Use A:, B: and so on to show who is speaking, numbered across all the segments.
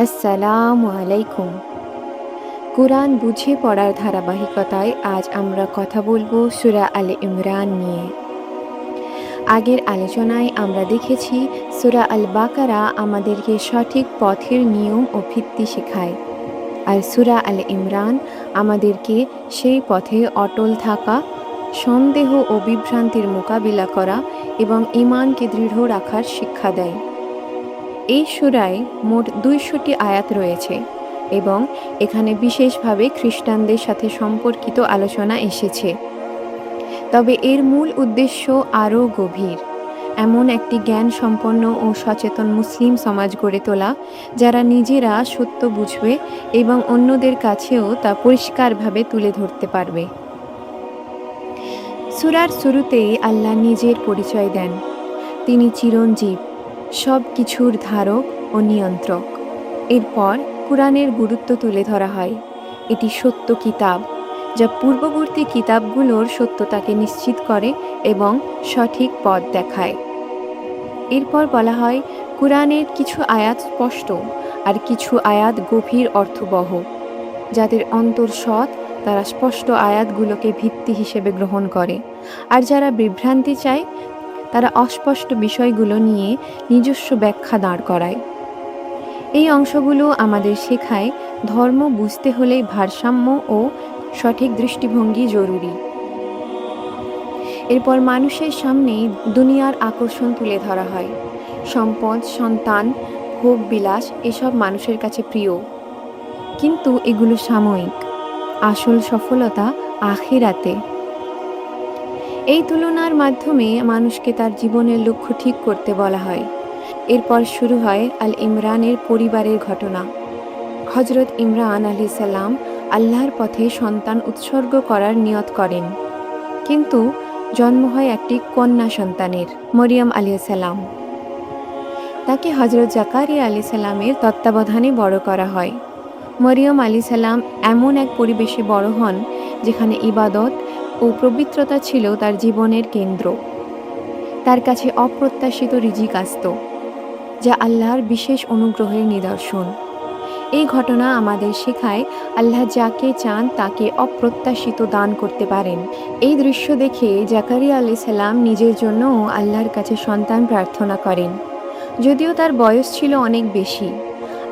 A: আসসালামু আলাইকুম। কুরআন বুঝে পড়ার ধারাবাহিকতায় আজ আমরা কথা বলবো সূরা আলে ইমরান নিয়ে। আগের আলোচনায় আমরা দেখেছি সূরা আল বাকারা আমাদেরকে সঠিক পথের নিয়ম ও ভিত্তি শেখায়, আর সূরা আলে ইমরান আমাদেরকে সেই পথে অটল থাকা, সন্দেহ ও বিভ্রান্তির মোকাবিলা করা এবং ঈমানকে দৃঢ় রাখার শিক্ষা দেয়। এই সূরায় মোট ২০০টি আয়াত রয়েছে এবং এখানে বিশেষভাবে খ্রিস্টানদের সাথে সম্পর্কিত আলোচনা এসেছে। তবে এর মূল উদ্দেশ্য আরও গভীর, এমন একটি জ্ঞানসম্পন্ন ও সচেতন মুসলিম সমাজ গড়ে তোলা যারা নিজেরা সত্য বুঝবে এবং অন্যদের কাছেও তা পরিষ্কারভাবে তুলে ধরতে পারবে। সূরার শুরুতেই আল্লাহ নিজের পরিচয় দেন। তিনি চিরঞ্জীব, সব কিছুর ধারক ও নিয়ন্ত্রক। এরপর কুরআনের গুরুত্ব তুলে ধরা হয়। এটি সত্য কিতাব, যা পূর্ববর্তী কিতাবগুলোর সত্যতাকে নিশ্চিত করে এবং সঠিক পথ দেখায়। এরপর বলা হয় কুরআনের কিছু আয়াত স্পষ্ট আর কিছু আয়াত গভীর অর্থবহ। যাদের অন্তর সৎ তারা স্পষ্ট আয়াতগুলোকে ভিত্তি হিসেবে গ্রহণ করে, আর যারা বিভ্রান্তি চায় তারা অস্পষ্ট বিষয়গুলো নিয়ে নিজস্ব ব্যাখ্যা দাঁড় করায়। এই অংশগুলো আমাদের শেখায় ধর্ম বুঝতে হলে ভারসাম্য ও সঠিক দৃষ্টিভঙ্গি জরুরি। এরপর মানুষের সামনে দুনিয়ার আকর্ষণ তুলে ধরা হয়। সম্পদ, সন্তান, ভোগ বিলাস এসব মানুষের কাছে প্রিয়, কিন্তু এগুলো সাময়িক। আসল সফলতা আখিরাতে। এই তুলনার মাধ্যমে মানুষকে তার জীবনের লক্ষ্য ঠিক করতে বলা হয়। এরপর শুরু হয় আল ইমরানের পরিবারের ঘটনা। হজরত ইমরান আলাইহিস সালাম আল্লাহর পথে সন্তান উৎসর্গ করার নিয়ত করেন, কিন্তু জন্ম হয় একটি কন্যা সন্তানের, মরিয়ম আলাইহিস সালাম। তাকে হজরত জাকারিয়া আলাইহিস সালামের তত্ত্বাবধানে বড় করা হয়। মরিয়ম আলাইহিস সালাম এমন এক পরিবেশে বড় হন যেখানে ইবাদত ও পবিত্রতা ছিল তার জীবনের কেন্দ্র। তার কাছে অপ্রত্যাশিত রিজিক আসত, যা আল্লাহর বিশেষ অনুগ্রহের নিদর্শন। এই ঘটনা আমাদের শেখায় আল্লাহ যাকে চান তাকে অপ্রত্যাশিত দান করতে পারেন। এই দৃশ্য দেখে জাকারিয়া আলাইহিস সালাম নিজের জন্য আল্লাহর কাছে সন্তান প্রার্থনা করেন। যদিও তার বয়স ছিল অনেক বেশি,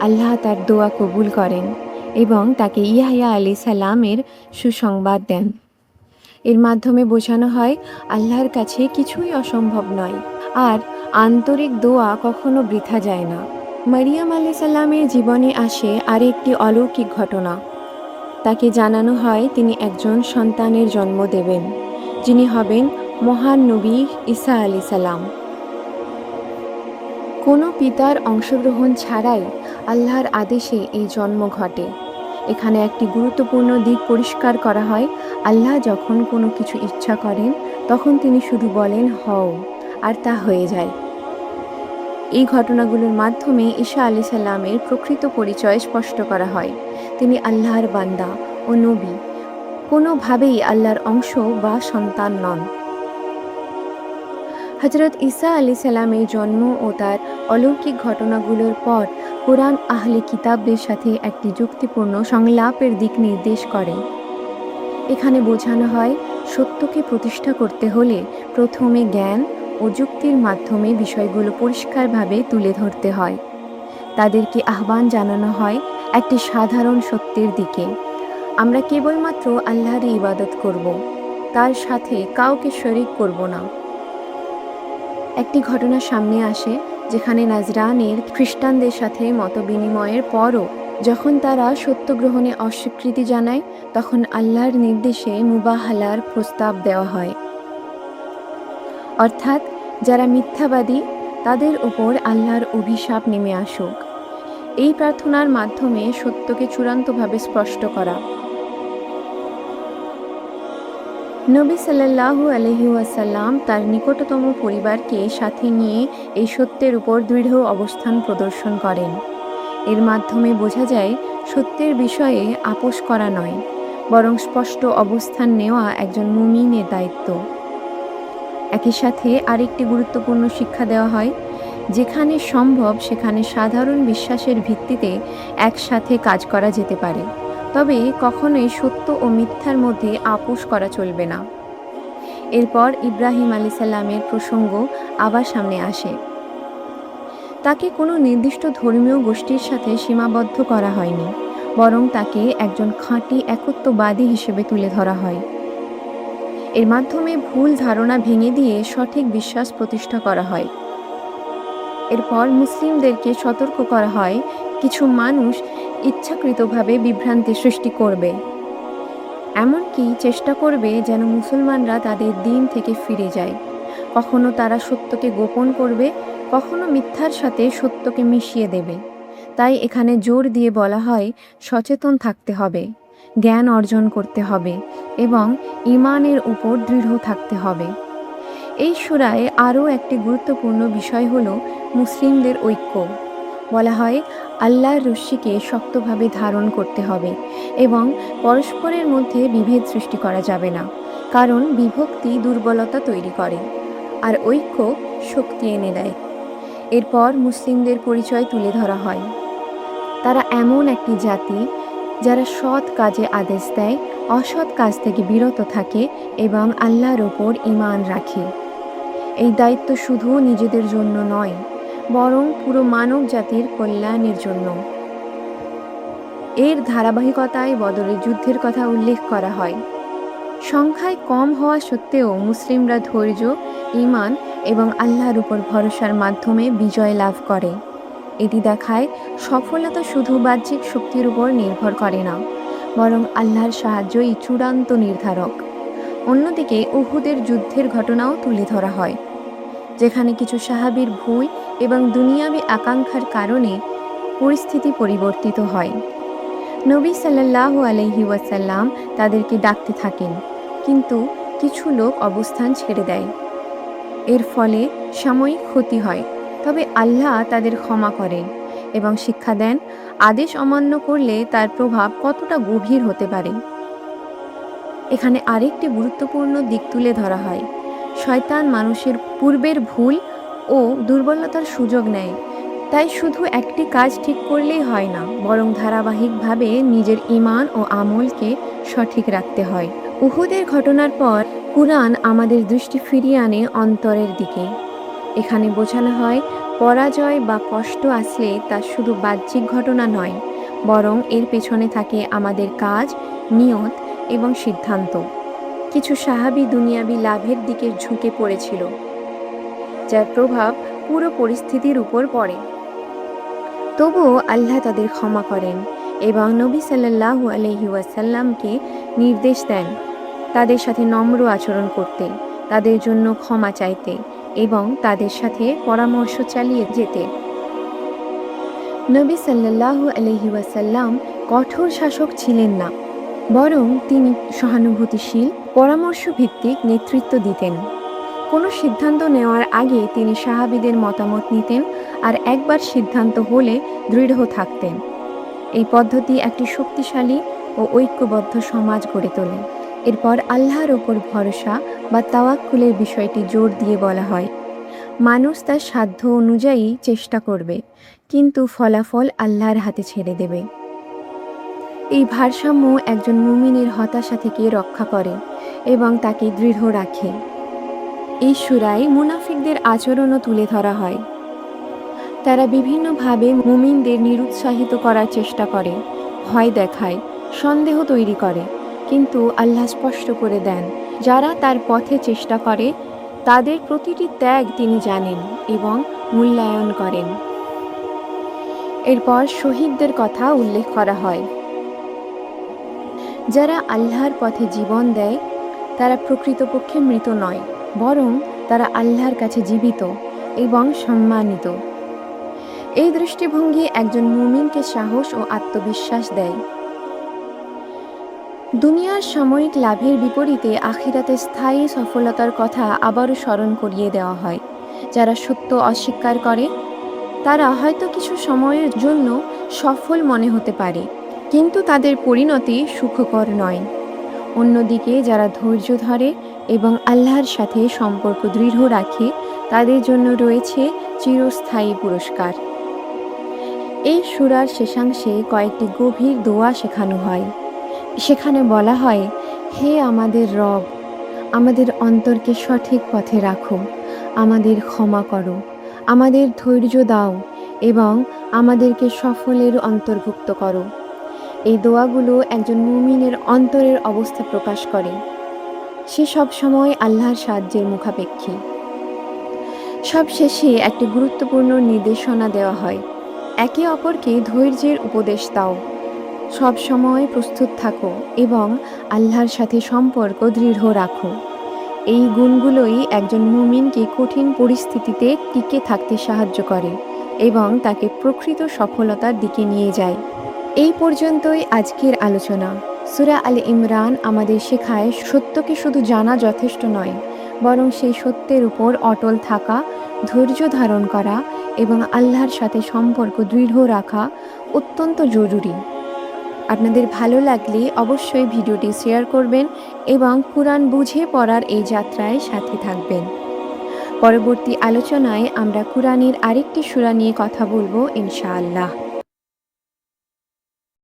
A: আল্লাহ তার দোয়া কবুল করেন এবং তাকে ইয়াহইয়া আলাইহিস সালামের সুসংবাদ দেন। এর মাধ্যমে বোঝানো হয় আল্লাহর কাছে কিছুই অসম্ভব নয়, আর আন্তরিক দোয়া কখনো বৃথা যায় না। মারিয়াম আলাইহিস সালামের জীবনে আসে আরেকটি অলৌকিক ঘটনা। তাকে জানানো হয় তিনি একজন সন্তানের জন্ম দেবেন, যিনি হবেন মহান নবী ঈসা আলাইহিস সালাম। কোনো পিতার অংশগ্রহণ ছাড়াই আল্লাহর আদেশে এই জন্ম ঘটে। এখানে একটি গুরুত্বপূর্ণ দিক পরিষ্কার করা হয়, আল্লাহ যখন কোনো কিছু ইচ্ছা করেন তখন তিনি শুধু বলেন হও, আর তা হয়ে যায়। এই ঘটনাগুলোর মাধ্যমে ঈসা আলাইহিস সালামের প্রকৃত পরিচয় স্পষ্ট করা হয়। তিনি আল্লাহর বান্দা ও নবী, কোনোভাবেই আল্লাহর অংশ বা সন্তান নন। হজরত ঈসা আলাইহিস সালামের জন্ম ও তার অলৌকিক ঘটনাগুলোর পর কুরআন আহলে কিতাবদের সাথে একটি যুক্তিপূর্ণ সংলাপের দিক নির্দেশ করে। এখানে বোঝানো হয় সত্যকে প্রতিষ্ঠা করতে হলে প্রথমে জ্ঞান ও যুক্তির মাধ্যমে বিষয়গুলো পরিষ্কারভাবে তুলে ধরতে হয়। তাদেরকে আহ্বান জানানো হয় একটি সাধারণ সত্যের দিকে, আমরা কেবলমাত্র আল্লাহর ইবাদত করব, তার সাথে কাউকে শরীক করব না। একটি ঘটনা সামনে আসে যেখানে নাজরানের খ্রিস্টানদের সাথে মতবিনিময়ের পরও যখন তারা সত্য গ্রহণে অস্বীকৃতি জানায়, তখন আল্লাহর নির্দেশে মুবাহালার প্রস্তাব দেওয়া হয়। অর্থাৎ যারা মিথ্যাবাদী তাদের উপর আল্লাহর অভিশাপ নেমে আসুক। এই প্রার্থনার মাধ্যমে সত্যকে চূড়ান্তভাবে স্পষ্ট করা। নবী সাল্লাল্লাহু আলাইহি ওয়াসাল্লাম তার নিকটতম পরিবারকে সাথে নিয়ে এই সত্যের উপর দৃঢ় অবস্থান প্রদর্শন করেন। এর মাধ্যমে বোঝা যায় সত্যের বিষয়ে আপোস করা নয়, বরং স্পষ্ট অবস্থান নেওয়া একজন মুমিনের দায়িত্ব। একই সাথে আরেকটি গুরুত্বপূর্ণ শিক্ষা দেওয়া হয়, যেখানে সম্ভব সেখানে সাধারণ বিশ্বাসের ভিত্তিতে একসাথে কাজ করা যেতে পারে, তবে কখনোই সত্য ও মিথ্যার মধ্যে আপোষ করা চলবে না। এরপর ইব্রাহিম আলাইসাল্লামের প্রসঙ্গ আবার সামনে আসে। তাকে কোনো নির্দিষ্ট ধর্মীয় গোষ্ঠীর সাথে সীমাবদ্ধ করা হয়নি, বরং তাকে একজন খাঁটি একত্ববাদী হিসেবে তুলে ধরা হয়। এর মাধ্যমে ভুল ধারণা ভেঙে দিয়ে সঠিক বিশ্বাস প্রতিষ্ঠা করা হয়। এরপর মুসলিমদেরকে সতর্ক করা হয় কিছু মানুষ ইচ্ছাকৃতভাবে বিভ্রান্তি সৃষ্টি করবে, এমনকি চেষ্টা করবে যেন মুসলমানরা তাদের দিন থেকে ফিরে যায়। কখনো তারা সত্যকে গোপন করবে, কখনো মিথ্যার সাথে সত্যকে মিশিয়ে দেবে। তাই এখানে জোর দিয়ে বলা হয় সচেতন থাকতে হবে, জ্ঞান অর্জন করতে হবে এবং ঈমানের উপর দৃঢ় থাকতে হবে। এই সূরায় আরও একটি গুরুত্বপূর্ণ বিষয় হলো মুসলিমদের ঐক্য। বলা হয় আল্লাহর রশ্মিকে শক্তভাবে ধারণ করতে হবে এবং পরস্পরের মধ্যে বিভেদ সৃষ্টি করা যাবে না, কারণ বিভক্তি দুর্বলতা তৈরি করে আর ঐক্য শক্তি এনে দেয়। এরপর মুসলিমদের পরিচয় তুলে ধরা হয়। তারা এমন একটি জাতি যারা সৎ কাজে আদেশ দেয়, অসৎ কাজ থেকে বিরত থাকে এবং আল্লাহর ওপর ঈমান রাখে। এই দায়িত্ব শুধু নিজেদের জন্য নয়, বরং পুরো মানব জাতির কল্যাণের জন্য। এর ধারাবাহিকতায় বদরের যুদ্ধের কথা উল্লেখ করা হয়। সংখ্যায় কম হওয়া সত্ত্বেও মুসলিমরা ধৈর্য, ঈমান এবং আল্লাহর উপর ভরসার মাধ্যমে বিজয় লাভ করে। এটি দেখায় সফলতা শুধু বাহ্যিক শক্তির উপর নির্ভর করে না, বরং আল্লাহর সাহায্যই চূড়ান্ত নির্ধারক। অন্যদিকে উহুদের যুদ্ধের ঘটনাও তুলে ধরা হয়, যেখানে কিছু সাহাবীর ভুল এবং দুনিয়াবী আকাঙ্ক্ষার কারণে পরিস্থিতি পরিবর্তিত হয়। নবী সাল্লাল্লাহু আলাইহি ওয়াসাল্লাম তাদেরকে ডাকতে থাকেন, কিন্তু কিছু লোক অবস্থান ছেড়ে দেয়। এর ফলে সাময়িক ক্ষতি হয়, তবে আল্লাহ তাদের ক্ষমা করেন এবং শিক্ষা দেন আদেশ অমান্য করলে তার প্রভাব কতটা গভীর হতে পারে। এখানে আরেকটি গুরুত্বপূর্ণ দিক তুলে ধরা হয়। শয়তান মানুষের পূর্বের ভুল ও দুর্বলতার সুযোগ নেয়। তাই শুধু একটি কাজ ঠিক করলেই হয় না, বরং ধারাবাহিকভাবে নিজের ঈমান ও আমলকে সঠিক রাখতে হয়। উহুদের ঘটনার পর কুরআন আমাদের দৃষ্টি ফিরিয়ে আনে অন্তরের দিকে। এখানে বোঝানো হয় পরাজয় বা কষ্ট আসলে তা শুধু বাহ্যিক ঘটনা নয়, বরং এর পেছনে থাকে আমাদের কাজ, নিয়ত এবং সিদ্ধান্ত। কিছু সাহাবী দুনিয়াবী লাভের দিকে ঝুঁকে পড়েছিল, যার প্রভাব পুরো পরিস্থিতির উপর পড়ে। তবুও আল্লাহ তাদের ক্ষমা করেন এবং নবী সাল্লাল্লাহু আলাইহি ওয়াসাল্লামকে নির্দেশ দেন তাদের সাথে নম্র আচরণ করতে, তাদের জন্য ক্ষমা চাইতে এবং তাদের সাথে পরামর্শ চালিয়ে যেতে। নবী সাল্লাল্লাহু আলাইহি ওয়াসাল্লাম কঠোর শাসক ছিলেন না, বরং তিনি সহানুভূতিশীল, পরামর্শভিত্তিক নেতৃত্ব দিতেন। কোনো সিদ্ধান্ত নেওয়ার আগে তিনি সাহাবীদের মতামত নিতেন আর একবার সিদ্ধান্ত হলে দৃঢ় থাকতেন। এই পদ্ধতি একটি শক্তিশালী ও ঐক্যবদ্ধ সমাজ গড়ে তোলে। এরপর আল্লাহর ওপর ভরসা বা তাওয়াক্কুলের বিষয়টি জোর দিয়ে বলা হয়। মানুষ তার সাধ্য অনুযায়ী চেষ্টা করবে, কিন্তু ফলাফল আল্লাহর হাতে ছেড়ে দেবে। এই ভারসাম্য একজন মুমিনের হতাশা থেকে রক্ষা করে এবং তাকে দৃঢ় রাখে। এই সূরায় মুনাফিকদের আচরণও তুলে ধরা হয়। তারা বিভিন্নভাবে মুমিনদের নিরুৎসাহিত করার চেষ্টা করে, ভয় দেখায়, সন্দেহ তৈরি করে, কিন্তু আল্লাহ স্পষ্ট করে দেন যারা তার পথে চেষ্টা করে তাদের প্রতিটি ত্যাগ তিনি জানেন এবং মূল্যায়ন করেন। এরপর শহীদদের কথা উল্লেখ করা হয়। যারা আল্লাহর পথে জীবন দেয় তারা প্রকৃতপক্ষে মৃত নয়, বরং তারা আল্লাহর কাছে জীবিত এবং সম্মানিত। এই দৃষ্টিভঙ্গি একজন মুমিনকে সাহস ও আত্মবিশ্বাস দেয়। দুনিয়ার সাময়িক লাভের বিপরীতে আখিরাতে স্থায়ী সফলতার কথা আবারও স্মরণ করিয়ে দেওয়া হয়। যারা সত্য অস্বীকার করে তারা হয়তো কিছু সময়ের জন্য সফল মনে হতে পারে, কিন্তু তাদের পরিণতি সুখকর নয়। অন্যদিকে যারা ধৈর্য ধরে এবং আল্লাহর সাথে সম্পর্ক দৃঢ় রাখে তাদের জন্য রয়েছে চিরস্থায়ী পুরস্কার। এই সূরার শেষাংশে কয়েকটি গভীর দোয়া শেখানো হয়। সেখানে বলা হয়, হে আমাদের রব, আমাদের অন্তরকে সঠিক পথে রাখো, আমাদের ক্ষমা করো, আমাদের ধৈর্য দাও এবং আমাদেরকে সফলের অন্তর্ভুক্ত করো। এই দোয়াগুলো একজন মুমিনের অন্তরের অবস্থা প্রকাশ করে। সে সব সময় আল্লাহর সাহায্যের মুখাপেক্ষী। সবশেষে একটি গুরুত্বপূর্ণ নির্দেশনা দেওয়া হয়, একে অপরকে ধৈর্যের উপদেশ দাও, সব সময় প্রস্তুত থাকো এবং আল্লাহর সাথে সম্পর্ক দৃঢ় রাখো। এই গুণগুলোই একজন মুমিনকে কঠিন পরিস্থিতিতে টিকে থাকতে সাহায্য করে এবং তাকে প্রকৃত সফলতার দিকে নিয়ে যায়। এই পর্যন্তই আজকের আলোচনা। সূরা আল ইমরান আমাদের শেখায় সত্যকে শুধু জানা যথেষ্ট নয়, বরং সেই সত্যের উপর অটল থাকা, ধৈর্য ধারণ করা এবং আল্লাহর সাথে সম্পর্ক দৃঢ় রাখা অত্যন্ত জরুরি। আপনাদের ভালো লাগলে অবশ্যই ভিডিওটি শেয়ার করবেন এবং কুরআন বুঝে পড়ার এই যাত্রায় সাথে থাকবেন। পরবর্তী আলোচনায় আমরা কুরআনের আরেকটি সূরা নিয়ে কথা বলবো ইনশাআল্লাহ।